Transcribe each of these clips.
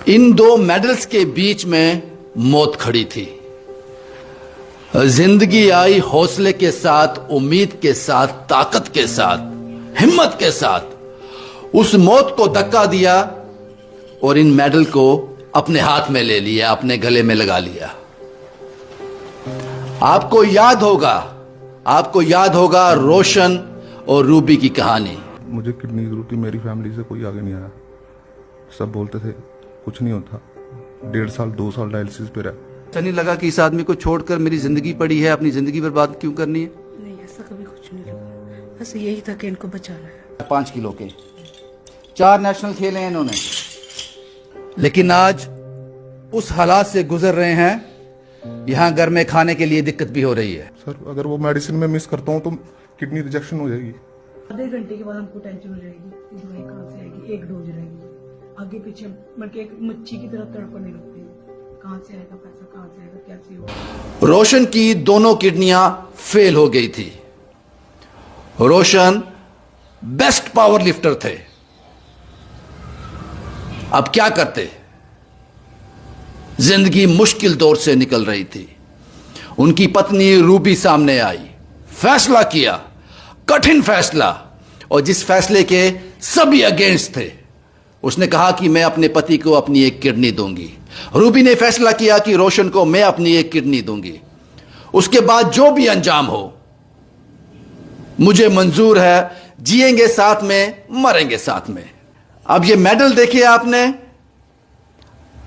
इन दो मेडल्स के बीच में मौत खड़ी थी। जिंदगी आई हौसले के साथ, उम्मीद के साथ, ताकत के साथ, हिम्मत के साथ। उस मौत को धक्का दिया और इन मेडल को अपने हाथ में ले लिया, अपने गले में लगा लिया। आपको याद होगा रोशन और रूबी की कहानी। मुझे किडनी की जरूरत थी, मेरी फैमिली से कोई आगे नहीं आया। सब बोलते थे कुछ नहीं होता। 1.5 साल 2 साल डायलिसिस पे रहा। अच्छा नहीं लगा कि इस आदमी को छोड़कर मेरी जिंदगी पड़ी है, अपनी जिंदगी बर्बाद क्यों करनी है? नहीं, ऐसा कभी कुछ नहीं लगा। बस यही था कि इनको बचाना है। 5 किलो के 4 नेशनल खेले हैं इन्होंने, लेकिन आज उस हालात से गुजर रहे हैं। यहां घर में खाने के लिए दिक्कत भी हो रही है। सर अगर वो मेडिसिन में मिस करता हूँ तो किडनी रिजेक्शन हो जाएगी। आधे घंटे के बाद हमको टेंशन हो जाएगी कि दवाई कहाँ से आएगी, एक डोज रहेगी, आगे पीछे मतलब एक मच्छी की तरह तड़पने लगती है। कहाँ से आएगा पैसा, कहाँ से आएगा, कैसे होगा। रोशन की दोनों किडनियां फेल हो गई थी। रोशन बेस्ट पावर लिफ्टर थे। अब क्या करते? जिंदगी मुश्किल दौर से निकल रही थी। उनकी पत्नी रूबी सामने आई, फैसला किया, कठिन फैसला, और जिस फैसले के सभी अगेंस्ट थे। उसने कहा कि मैं अपने पति को अपनी एक किडनी दूंगी। रूबी ने फैसला किया कि रोशन को मैं अपनी एक किडनी दूंगी। उसके बाद जो भी अंजाम हो मुझे मंजूर है, जिएंगे साथ में, मरेंगे साथ में। अब ये मेडल देखिए आपने,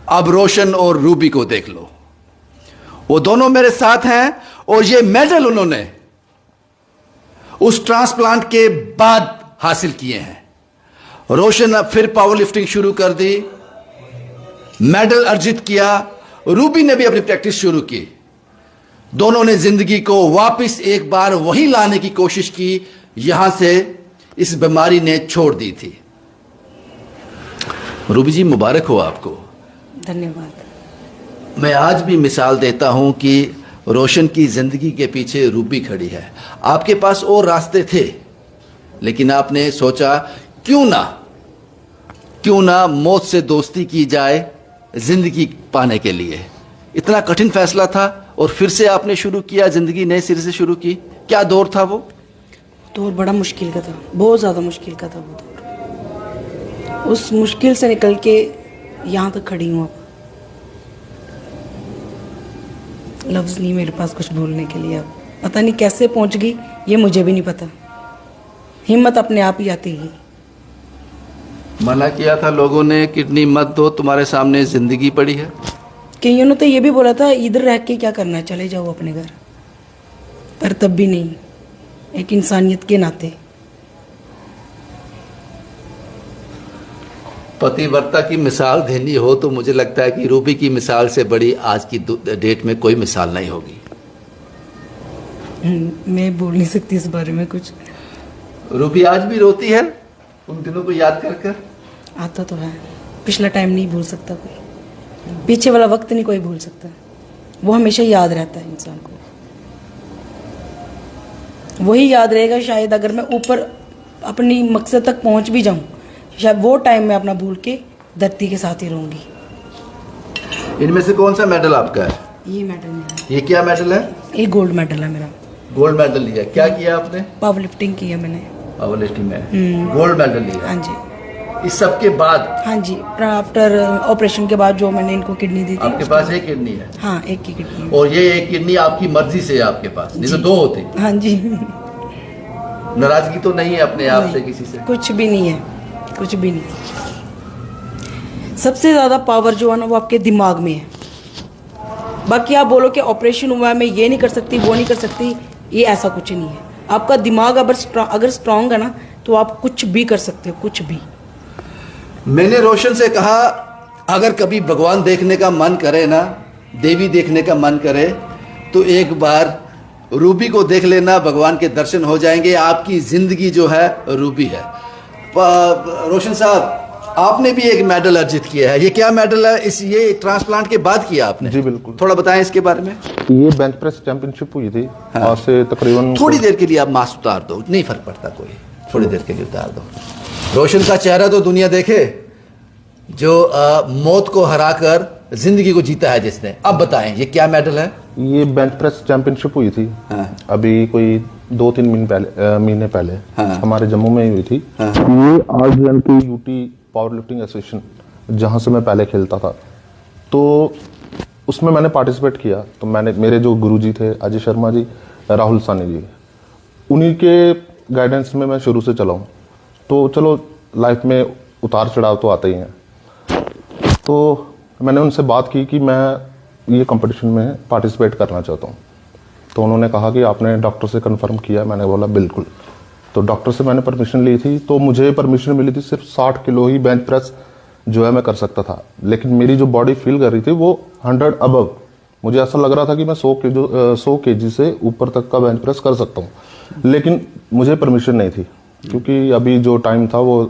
अब रोशन और रूबी को देख लो। वो दोनों मेरे साथ हैं और ये मेडल उन्होंने उस ट्रांसप्लांट के बाद हासिल किए हैं। रोशन अब फिर पावर लिफ्टिंग शुरू कर दी, मेडल अर्जित किया। रूबी ने भी अपनी प्रैक्टिस शुरू की। दोनों ने जिंदगी को वापस एक बार वही लाने की कोशिश की यहां से इस बीमारी ने छोड़ दी थी। रूबी जी, मुबारक हो आपको। धन्यवाद। मैं आज भी मिसाल देता हूं कि रोशन की जिंदगी के पीछे रूबी खड़ी है। आपके पास और रास्ते थे, लेकिन आपने सोचा क्यों ना मौत से दोस्ती की जाए जिंदगी पाने के लिए। इतना कठिन फैसला था और फिर से आपने शुरू किया, जिंदगी नए सिरे से शुरू की। क्या दौर था वो? दौर बड़ा मुश्किल का था, बहुत ज्यादा मुश्किल का था वो दौर। उस मुश्किल से निकल के यहाँ तक खड़ी हूँ। अब लफ्ज नहीं मेरे पास कुछ बोलने के लिए। अब पता नहीं कैसे पहुंच गई, ये मुझे भी नहीं पता। हिम्मत अपने आप ही आती है। मना किया था लोगों ने, किडनी मत दो, तुम्हारे सामने जिंदगी पड़ी है। कईयों ने तो ये भी बोला था इधर रह के क्या करना है, चले जाओ अपने घर, पर तब भी नहीं, एक इंसानियत के नाते। पतिव्रता की मिसाल देनी हो तो मुझे लगता है कि रूबी की मिसाल से बड़ी आज की डेट में कोई मिसाल नहीं होगी। मैं बोल नहीं सकती इस बारे में कुछ। रूबी आज भी रोती है उन दिनों को याद कर कर? आता तो है, पिछला टाइम नहीं भूल सकता कोई, पीछे वाला वक्त नहीं कोई भूल सकता। वो हमेशा याद रहता है इंसान को। वही याद रहेगा शायद अगर मैं ऊपर अपनी मकसद तक पहुंच भी जाऊं, शायद वो टाइम मैं अपना भूल के धरती के साथ ही रहूंगी। इनमें से कौन सा मेडल आपका है? ये मेडल मेरा है। ये क्या मेडल है? ये गोल्ड मेडल है मेरा। गोल्ड मेडल लिया। क्या किया आपने? पावर लिफ्टिंग की है मैंने। पावर लिफ्टिंग में गोल्ड मेडल लिया। हाँ जी। इस सब के बाद? हाँ जी, आफ्टर ऑपरेशन के बाद जो मैंने इनको किडनी दी थी। आपके पास एक किडनी है? हाँ, एक की किडनी। और ये एक किडनी आपकी मर्जी से है आपके पास, नहीं तो 2 होती। हाँ जी। नाराजगी तो नहीं है अपने आप से किसी से? कुछ भी नहीं है, कुछ भी नहीं। सबसे ज्यादा पावर जो है ना वो आपके दिमाग में है। बाकी आप बोलो कि ऑपरेशन हुआ है, मैं ये नहीं कर सकती, वो नहीं कर सकती, ये ऐसा कुछ नहीं है। आपका दिमाग अगर स्ट्रांग है ना तो आप कुछ भी कर सकते हो, कुछ भी। मैंने रोशन से कहा अगर कभी भगवान देखने का मन करे ना, देवी देखने का मन करे, तो एक बार रूबी को देख लेना, भगवान के दर्शन हो जाएंगे। आपकी जिंदगी जो है रूबी है। रोशन साहब, आपने भी एक मेडल अर्जित किया है। ये क्या मेडल है? ये ट्रांसप्लांट के बाद किया आपने? जी बिल्कुल। थोड़ा बताएं इसके बारे में। ये बेंच प्रेस चैंपियनशिप हुई थी। हाँ। आज से तकरीबन थोड़ी देर के लिए आप मास्क उतार दो, नहीं फर्क पड़ता कोई, थोड़ी देर के लिए उतार दो। रोशन का चेहरा तो दुनिया देखे। जो मौत को हराकर जिंदगी को जीता है जिसने। अब बताएं ये क्या मेडल है? ये बेंच प्रेस चैंपियनशिप हुई थी अभी कोई 2-3 महीने पहले हमारे जम्मू में ही हुई थी। ये RJN की यूटी पावर लिफ्टिंग एसोसिएशन जहाँ से मैं पहले खेलता था, तो उसमें मैंने पार्टिसिपेट किया। तो मेरे जो गुरुजी थे अजय शर्मा जी, राहुल सानी जी, उन्हीं के गाइडेंस में मैं शुरू से चला हूँ। तो चलो लाइफ में उतार चढ़ाव तो आते ही हैं। तो मैंने उनसे बात की कि मैं ये कंपटीशन में पार्टिसिपेट करना चाहता हूँ। तो उन्होंने कहा कि आपने डॉक्टर से कंफर्म किया? मैंने बोला बिल्कुल। तो डॉक्टर से मैंने परमिशन ली थी, तो मुझे परमिशन मिली थी सिर्फ 60 किलो ही बेंच प्रेस जो है मैं कर सकता था। लेकिन मेरी जो बॉडी फील कर रही थी वो 100 अबव, मुझे ऐसा लग रहा था कि मैं 100 केजी से ऊपर तक का बेंच प्रेस कर सकता हूँ। लेकिन मुझे परमिशन नहीं थी, क्योंकि अभी जो टाइम था वो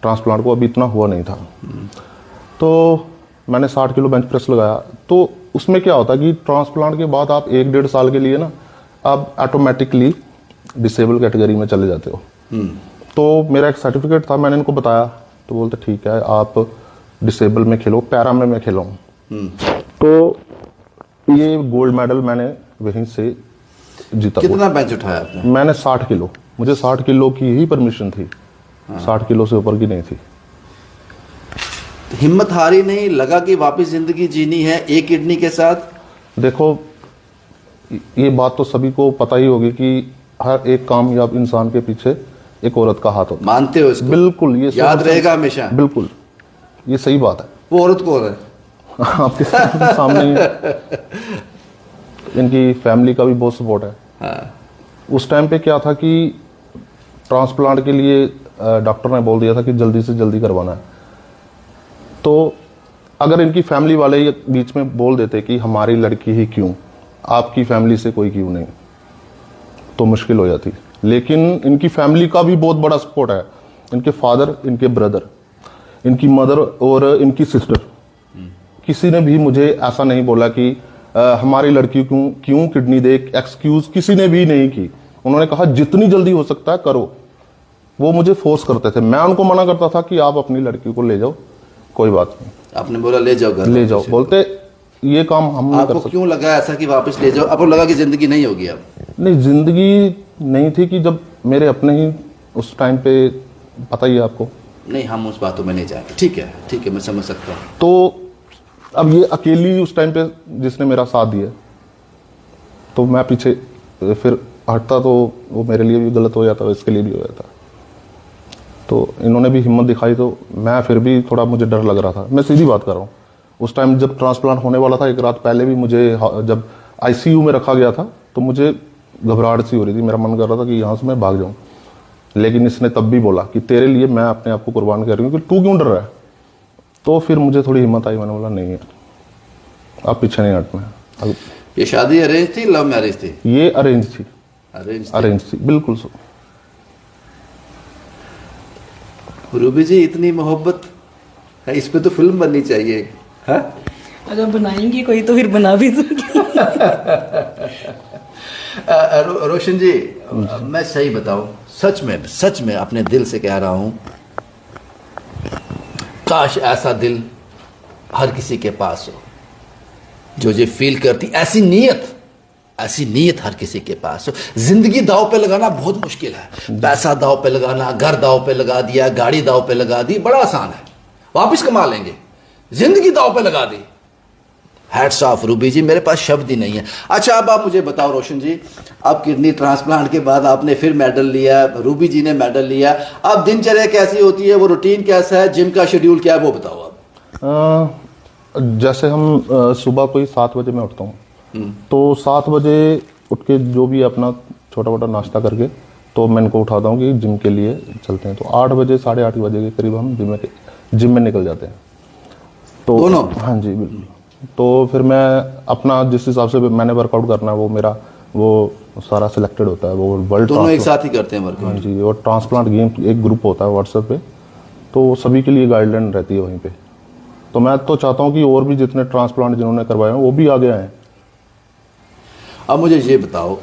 ट्रांसप्लांट को अभी इतना हुआ नहीं था। तो मैंने 60 किलो बेंच प्रेस लगाया। तो उसमें क्या होता है कि ट्रांसप्लांट के बाद आप 1-1.5 साल के लिए ना आप ऑटोमेटिकली डिसेबल कैटेगरी में चले जाते हो। तो मेरा एक सर्टिफिकेट था, मैंने इनको बताया, तो बोलते ठीक है आप डिसेबल में खेलो, पैरा में मैं खेला हूँ। तो ये गोल्ड मेडल मैंने वहीं से जीता। कितना बेंच उठाया आपने? मैंने 60 किलो, मुझे 60 किलो की ही परमिशन थी, 60 किलो से ऊपर की नहीं थी। हिम्मत हारी नहीं, लगा कि वापस जिंदगी जीनी है एक किडनी के साथ? देखो ये बात तो सभी को पता ही होगी कि हर एक कामयाब इंसान के पीछे एक औरत का हाथ होता है। मानते हो इसको? बिल्कुल, ये याद रहेगा हमेशा। बिल्कुल, ये सही बात है। वो औरत कौन है? आपके सामने ही है। इनकी फैमिली का भी बहुत सपोर्ट है। उस टाइम पे क्या था कि ट्रांसप्लांट के लिए डॉक्टर ने बोल दिया था कि जल्दी से जल्दी करवाना है। तो अगर इनकी फैमिली वाले बीच में बोल देते कि हमारी लड़की ही क्यों, आपकी फैमिली से कोई क्यों नहीं, तो मुश्किल हो जाती। लेकिन इनकी फैमिली का भी बहुत बड़ा सपोर्ट है। इनके फादर, इनके ब्रदर, इनकी मदर और इनकी सिस्टर, किसी ने भी मुझे ऐसा नहीं बोला कि हमारी लड़की क्यों किडनी दे, एक्सक्यूज किसी ने भी नहीं की। उन्होंने कहा जितनी जल्दी हो सकता है करो। वो मुझे फोर्स करते थे, मैं उनको मना करता था कि आप अपनी लड़की को ले जाओ, कोई बात नहीं। आपने बोला ले जाओ घर, ले जाओ। बोलते ये काम हम नहीं कर आपको सकते। क्यों लगा ऐसा कि वापस ले जाओ? आपको लगा कि जिंदगी नहीं होगी अब? नहीं, जिंदगी नहीं थी कि जब मेरे अपने ही उस टाइम पे, पता ही है आपको। नहीं, हम उस बातों में नहीं जाएंगे। ठीक है, मैं समझ सकता हूँ। तो अब ये अकेली उस टाइम पे जिसने मेरा साथ दिया, तो मैं पीछे फिर हटता तो वो मेरे लिए भी गलत हो जाता, इसके लिए भी हो जाता। तो इन्होंने भी हिम्मत दिखाई, तो मैं फिर भी थोड़ा, मुझे डर लग रहा था। मैं सीधी बात कर रहा हूँ, उस टाइम जब ट्रांसप्लांट होने वाला था, एक रात पहले भी मुझे, जब ICU में रखा गया था, तो मुझे घबराहट सी हो रही थी। मेरा मन कर रहा था कि यहाँ से मैं भाग जाऊँ। लेकिन इसने तब भी बोला कि तेरे लिए मैं अपने आप को कुर्बान कर रही हूँ, कि तू क्यों डर रहा है। तो फिर मुझे थोड़ी हिम्मत आई, मैंने बोला नहीं है, अब पीछे नहीं हटना है। ये शादी अरेंज थी, लव मैरिज थी? ये अरेंज थी। अरेंज थी, बिल्कुल। रूबी जी, इतनी मोहब्बत है, इस पे तो फिल्म बननी चाहिए है? अगर बनाएंगे कोई तो फिर बना भी दूंगी। रोशन जी, मैं सही बताऊं, सच में अपने दिल से कह रहा हूं, काश ऐसा दिल हर किसी के पास हो जो ये फील करती, ऐसी नीयत हर किसी के पास हो। जिंदगी दांव पे लगाना बहुत मुश्किल है। पैसा दांव पे लगाना, घर दांव पे लगा दिया, गाड़ी दांव पे लगा दी, बड़ा आसान है, वापस कमा लेंगे। जिंदगी दांव पे लगा दी। हैट्स ऑफ रूबी जी, मेरे पास शब्द ही नहीं है। अच्छा, अब आप मुझे बताओ रोशन जी, अब किडनी ट्रांसप्लांट के बाद आपने फिर मेडल लिया, रूबी जी ने मेडल लिया, अब दिनचर्या कैसी होती है, वो रूटीन कैसा है, जिम का शेड्यूल क्या है, वो बताओ आप। जैसे हम सुबह कोई 7 बजे मैं उठता हूँ, तो 7 बजे उठ के जो भी अपना छोटा मोटा नाश्ता करके, तो मैं इनको उठाता हूँ कि जिम के लिए चलते हैं। तो 8 बजे 8:30 बजे के करीब हम जिम में निकल जाते हैं। तो दोनों? हाँ जी, बिल्कुल। तो फिर मैं अपना जिस हिसाब से मैंने वर्कआउट करना है, वो मेरा वो सारा सिलेक्टेड होता है। वो वर्ल्ड दोनों एक साथ ही करते हैं वर्कआउट? हाँ जी, और ट्रांसप्लांट गेम एक ग्रुप होता है व्हाट्सएप पे, तो सभी के लिए गाइडलाइन रहती है वहीं पे। तो मैं तो चाहता हूँ कि और भी जितने ट्रांसप्लांट जिन्होंने करवाए हैं वो भी आगे आए। अब मुझे ये बताओ,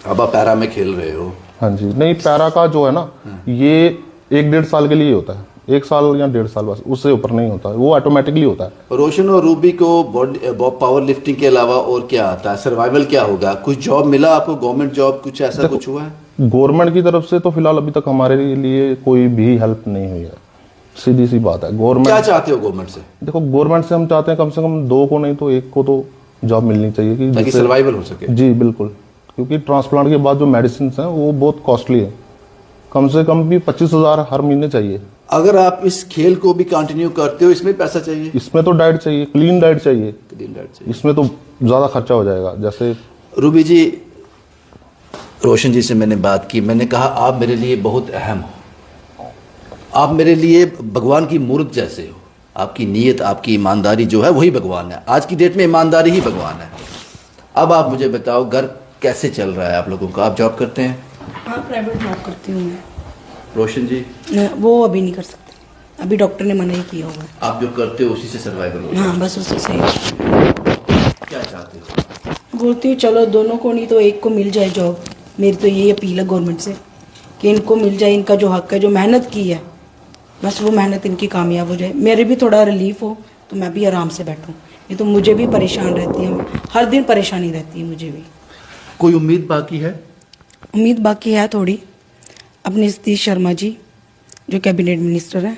अब आप पैरा में खेल रहे हो? हाँ जी। नहीं, पैरा का जो है ना, ये 1-1.5 साल के लिए होता है। 1 साल या 1.5 साल बस, उससे ऊपर नहीं होता, वो ऑटोमेटिकली होता है। रोशन और रूबी को पावर लिफ्टिंग के अलावा और क्या आता है? सर्वाइवल क्या होगा? कुछ जॉब मिला आपको, गवर्नमेंट जॉब, कुछ ऐसा कुछ हुआ है? गवर्नमेंट की तरफ से तो फिलहाल अभी तक हमारे लिए कोई भी हेल्प नहीं हुई है, सीधी सी बात है। गवर्नमेंट क्या चाहते हो गवर्नमेंट से? देखो, गवर्नमेंट से हम चाहते हैं कम से कम 2 को नहीं तो 1 को तो जॉब मिलनी चाहिए कि ताकि जिससे सर्वाइवल हो सके। जी बिल्कुल, क्योंकि ट्रांसप्लांट के बाद जो मेडिसिन हैं वो बहुत कॉस्टली है, कम से कम भी 25,000 हर महीने चाहिए। अगर आप इस खेल को भी कंटिन्यू करते हो, इसमें पैसा चाहिए? इसमें तो डाइट चाहिए, क्लीन डाइट चाहिए, क्लीन डाइट चाहिए। इसमें तो ज़्यादा खर्चा हो जाएगा। जैसे रूबी जी, रोशन जी से मैंने बात की, मैंने कहा आप मेरे लिए बहुत अहम हो, आप मेरे लिए भगवान की मूर्त जैसे हो। आपकी नीयत, आपकी ईमानदारी जो है वही भगवान है। आज की डेट में ईमानदारी ही भगवान है। अब आप मुझे बताओ, घर कैसे चल रहा है आप लोगों का? आप जॉब करते हैं? हाँ, प्राइवेट जॉब करती हूँ मैं। रोशन जी? वो अभी नहीं कर सकते, अभी डॉक्टर ने मना ही किया हुआ है। आप जो करते हो उसी से सर्वाइवल हो? हाँ, बस उसी से। क्या चाहते हो? बोलती हूँ चलो दोनों को नहीं तो 1 को मिल जाए जॉब। मेरी तो यही अपील है गवर्नमेंट से कि इनको मिल जाए, इनका जो हक है, जो मेहनत की है, बस वो मेहनत इनकी कामयाब हो जाए। मेरे भी थोड़ा रिलीफ हो तो मैं भी आराम से बैठूँ। ये तो मुझे भी परेशान रहती है, हर दिन परेशानी रहती है मुझे भी। कोई उम्मीद बाकी है? उम्मीद बाकी है थोड़ी। अपने सतीश शर्मा जी जो कैबिनेट मिनिस्टर हैं,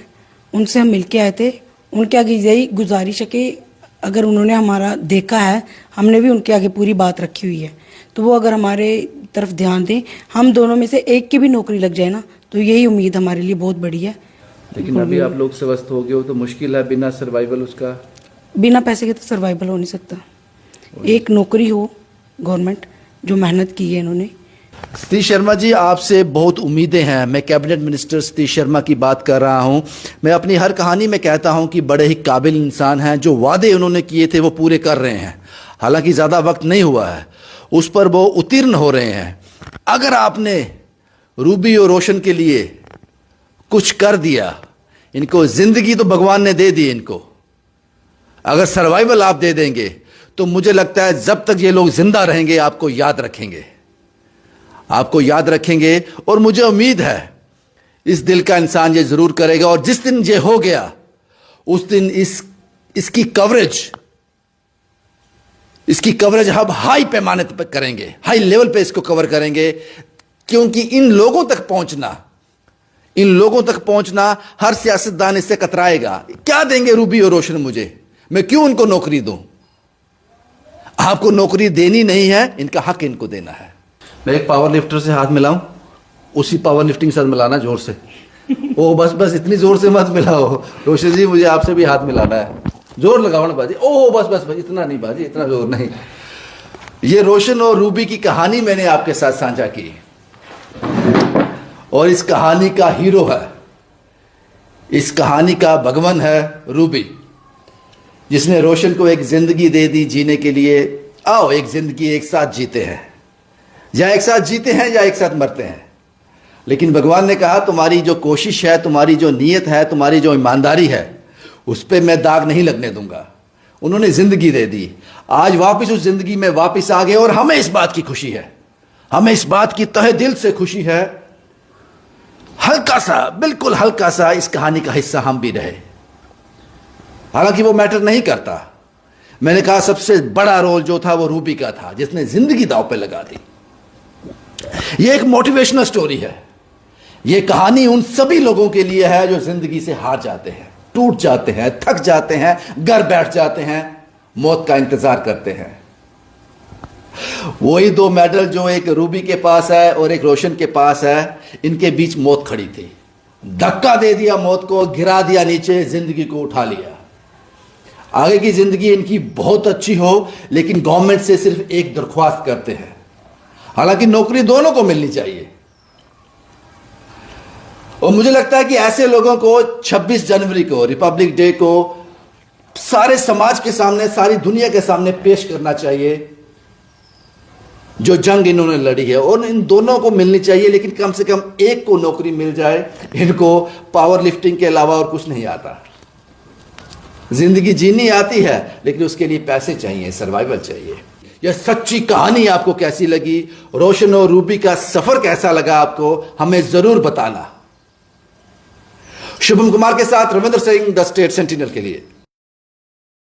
उनसे हम मिलके आए थे। उनके आगे यही गुजारिश है कि अगर उन्होंने हमारा देखा है, हमने भी उनके आगे पूरी बात रखी हुई है, तो वो अगर हमारे तरफ ध्यान दें, हम दोनों में से 1 की भी नौकरी लग जाए ना, तो यही उम्मीद हमारे लिए बहुत बड़ी है। लेकिन अभी आप लोग स्वस्थ हो गए हो तो मुश्किल है, बिना सर्वाइवल उसका। बिना पैसे के तो सर्वाइवल हो नहीं सकता। 1 नौकरी हो गवर्नमेंट, जो मेहनत की है इन्होंने। सतीश शर्मा जी, आपसे बहुत उम्मीदें हैं। मैं कैबिनेट मिनिस्टर सतीश शर्मा की बात कर रहा हूं। मैं अपनी हर कहानी में कहता हूं कि बड़े ही काबिल इंसान हैं। जो वादे उन्होंने किए थे वो पूरे कर रहे हैं। हालांकि ज़्यादा वक्त नहीं हुआ है, उस पर वो उत्तीर्ण हो रहे हैं। अगर आपने रूबी और रोशन के लिए कुछ कर दिया, इनको जिंदगी तो भगवान ने दे दी, इनको अगर सर्वाइवल आप दे देंगे तो मुझे लगता है जब तक ये लोग जिंदा रहेंगे आपको याद रखेंगे, आपको याद रखेंगे। और मुझे उम्मीद है इस दिल का इंसान ये जरूर करेगा। और जिस दिन ये हो गया उस दिन इसकी कवरेज हम हाई पैमाने पर करेंगे, हाई लेवल पे इसको कवर करेंगे। क्योंकि इन लोगों तक पहुंचना हर सियासतदान इससे कतराएगा। क्या देंगे रूबी और रोशन मुझे? मैं क्यों उनको नौकरी दूं? आपको नौकरी देनी नहीं है, इनका हक इनको देना है। मैं एक पावर लिफ्टर से हाथ मिलाऊं, उसी पावर लिफ्टिंग से मिलाना जोर से। ओ बस इतनी जोर से मत मिलाओ रोशन जी, मुझे आपसे भी हाथ मिलाना है। जोर लगाओ ना बाजी। ओ बस इतना नहीं बाजी, इतना जोर नहीं। ये रोशन और रूबी की कहानी मैंने आपके साथ साझा की, और इस कहानी का हीरो है, इस कहानी का भगवान है रूबी, जिसने रोशन को एक जिंदगी दे दी जीने के लिए। आओ एक जिंदगी एक साथ जीते हैं, या एक साथ जीते हैं या एक साथ मरते हैं। लेकिन भगवान ने कहा तुम्हारी जो कोशिश है, तुम्हारी जो नीयत है, तुम्हारी जो ईमानदारी है, उस पर मैं दाग नहीं लगने दूंगा। उन्होंने जिंदगी दे दी, आज वापस उस जिंदगी में वापस आ गए। और हमें इस बात की खुशी है, हमें इस बात की तहे दिल से खुशी है। हल्का सा, बिल्कुल हल्का सा इस कहानी का हिस्सा हम भी रहे। हालांकि वो मैटर नहीं करता। मैंने कहा सबसे बड़ा रोल जो था वो रूबी का था, जिसने जिंदगी दांव पे लगा दी। ये एक मोटिवेशनल स्टोरी है। ये कहानी उन सभी लोगों के लिए है जो जिंदगी से हार जाते हैं, टूट जाते हैं, थक जाते हैं, घर बैठ जाते हैं, मौत का इंतजार करते हैं। वही 2 मेडल जो एक रूबी के पास है और एक रोशन के पास है, इनके बीच मौत खड़ी थी। धक्का दे दिया मौत को, गिरा दिया नीचे, जिंदगी को उठा लिया। आगे की जिंदगी इनकी बहुत अच्छी हो, लेकिन गवर्नमेंट से सिर्फ एक दरख्वास्त करते हैं। हालांकि नौकरी दोनों को मिलनी चाहिए। और मुझे लगता है कि ऐसे लोगों को 26 जनवरी को, रिपब्लिक डे को, सारे समाज के सामने, सारी दुनिया के सामने पेश करना चाहिए जो जंग इन्होंने लड़ी है। और इन दोनों को मिलनी चाहिए, लेकिन कम से कम एक को नौकरी मिल जाए। इनको पावर लिफ्टिंग के अलावा और कुछ नहीं आता। जिंदगी जीनी आती है, लेकिन उसके लिए पैसे चाहिए, सर्वाइवल चाहिए। यह सच्ची कहानी आपको कैसी लगी? रोशन और रूबी का सफर कैसा लगा आपको? हमें जरूर बताना। शुभम कुमार के साथ Ravindra Singh, the state sentinel के लिए।